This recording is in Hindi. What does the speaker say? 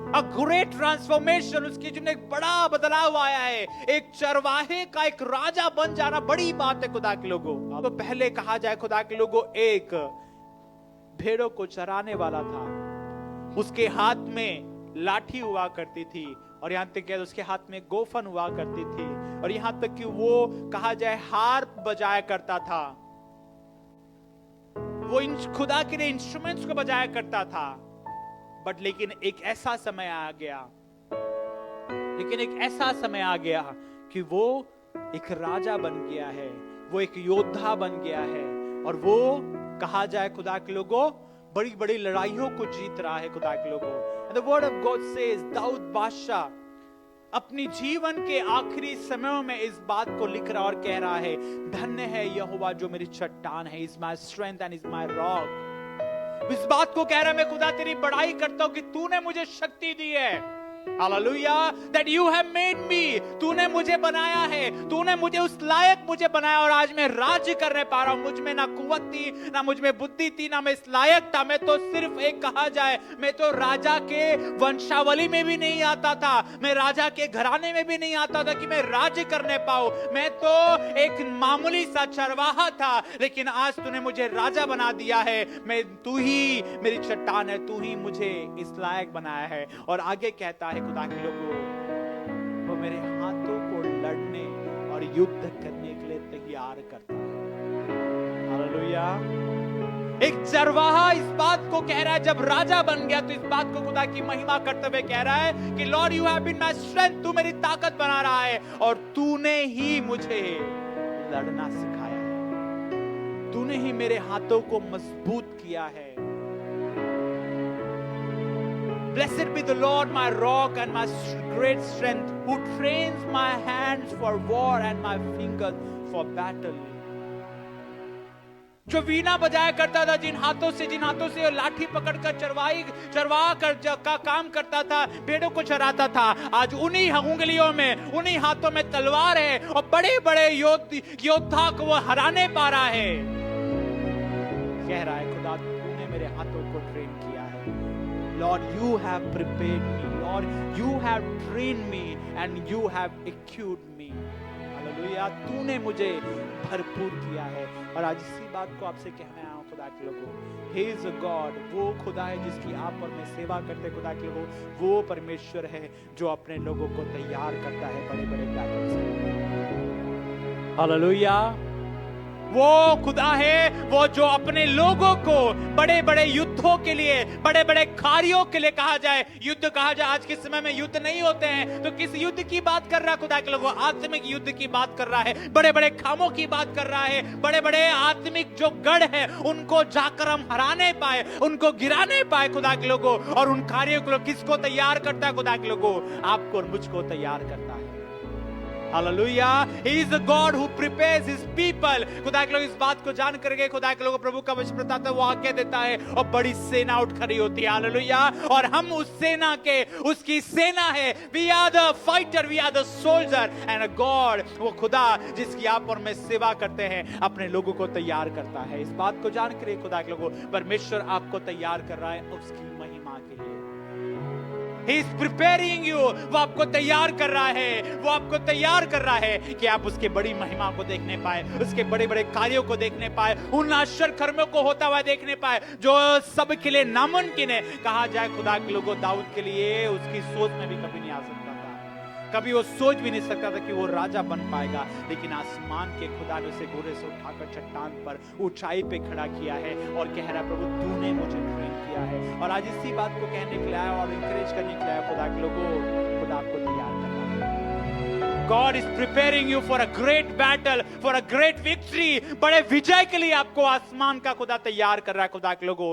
A great transformation, उसकी जिंदगी एक बड़ा बदलाव आया है। एक चरवाहे का एक राजा बन जाना बड़ी बात है खुदा के लोगों। तो पहले कहा जाए खुदा के लोगों, एक भेड़ों को चराने वाला था, उसके हाथ में लाठी हुआ करती थी, और यहां तक कि उसके हाथ में गोफन हुआ करती थी, और यहां तक कि वो कहा जाए हार्प बजाया करता था। वो खुदा के लिए इंस्ट्रूमेंट्स को बजाया करता था। बट लेकिन एक ऐसा समय आ गया कि वो एक राजा बन गया है, वो एक योद्धा बन गया है, और वो कहा जाए खुदा के लोगों बड़ी बड़ी लड़ाइयों को जीत रहा है खुदा के लोगों। And the word of God says, Dawood बादशाह अपनी जीवन के आखिरी समयों में इस बात को लिख रहा और कह रहा है, धन्य है यहोवा जो मेरी चट्टान है, is my strength and is my rock. इस बात को कह रहा है, मैं खुदा तेरी बड़ाई करता हूं कि तूने मुझे शक्ति दी है। Hallelujah, that you have made me, तूने मुझे बनाया है, तूने मुझे उस लायक मुझे बनाया, और आज मैं राज्य करने पा रहा हूं। मुझ में ना कुव्वत थी, ना मुझ में बुद्धि थी, ना मैं इस लायक था। मैं तो सिर्फ एक कहा जाए, मैं तो राजा के वंशावली में भी नहीं आता था, मैं राजा के घराने में भी नहीं आता था कि मैं राज्य करने पाऊं। मैं तो एक मामूली सा चरवाहा था, लेकिन आज तूने मुझे राजा बना दिया है। मैं तू ही मेरी चट्टान है, तू ही मुझे इस लायक बनाया है। और आगे कहता है खुदा के लोगों, वो मेरे हाथों को लड़ने और युद्ध करने के लिए तैयार करता है। हालेलुया। एक चरवाहा इस बात को कह रहा है, जब राजा बन गया तो इस बात को खुदा की महिमा करते हुए कह रहा है कि Lord you have been my strength, तू मेरी ताकत बना रहा है, और तूने ही मुझे लड़ना सिखाया है, तूने ही मेरे हाथों को मजबूत किया है। Blessed be the Lord, my rock and my great strength, who trains my hands for war and my fingers for battle. जो वीणा बजाया करता था, जिन हाथों से लाठी पकड़कर चरवाहा का काम करता था, भेड़ों को चराता था, आज उन्हीं उंगलियों में, उन्हीं हाथों में तलवार है, और बड़े बड़े योद्धा को वो हराने पा रहा है। कह रहा है खुदा तूने मेरे हाथों को ट्रेन किया है। Lord, you have prepared me. Lord, you have trained me and you have equipped me. Hallelujah. तूने मुझे भरपूर किया है। और आज इसी बात को आपसे कहने आया हूं खुदा के लोगों, He is a God, वो खुदा है जिसकी आप और मैं सेवा करते खुदा के लोगों। वो परमेश्वर है जो अपने लोगों को तैयार करता है बड़े बड़े बैटल से। हालेलुया। वो खुदा है वो जो अपने लोगों को बड़े बड़े युद्धों के लिए, बड़े बड़े कार्यों के लिए, कहा जाए युद्ध कहा जाए, आज के समय में युद्ध नहीं होते हैं, तो किस युद्ध की बात कर रहा है खुदा के लोगों? आत्मिक युद्ध की बात कर रहा है, बड़े बड़े कामों की बात कर रहा है, बड़े बड़े आत्मिक जो गढ़ है उनको जाकर हम हराने पाए, उनको गिराने पाए खुदा के लोगों। और उन कार्यों के लोग किसको तैयार करता है खुदा के लोगों? आपको और मुझको तैयार करता है। Hallelujah. He is the God who prepares his people. खुदा के लोग इस बात को जान करके खुदा के लोग प्रभु का वचन बताते वो आज्ञा देता है, और बड़ी सेना उठ खड़ी होती है। Hallelujah. और हम उस सेना के, उसकी सेना है। We are the fighter, we are the soldier, and a God, वो खुदा जिसकी आप और मैं सेवा करते हैं, अपने लोगों को तैयार करता है। इस बात को जान कर खुदा के लोगों परमेश्वर आपको तैयार कर रहा है उसकी महिमा के लिए। He is preparing you, वो आपको तैयार कर रहा है, वो आपको तैयार कर रहा है कि आप उसके बड़ी महिमा को देखने पाए, उसके बड़े बड़े कार्यों को देखने पाए, उन आश्चर्य कर्मों को होता हुआ देखने पाए जो सब के लिए नामुमकिन है। कहा जाए खुदा के लोगों दाऊद के लिए उसकी सोच में भी कभी नहीं आ सकता था, कभी वो सोच भी नहीं सकता था कि वो राजा बन पाएगा, लेकिन आसमान के खुदा ने उसे घोड़े से उठाकर चट्टान पर ऊंचाई पे खड़ा किया है और कह रहा है प्रभु तूने मुझे ट्रेन किया है। और आज इसी बात को कहने के लिए आया और इंकरेज करने के लिए आया खुदा के लोगों, खुदा आपको तैयार करना है। God is preparing you for a great battle, for a great victory. बड़े विजय के लिए आपको आसमान का खुदा तैयार कर रहा है खुदा के लोगों।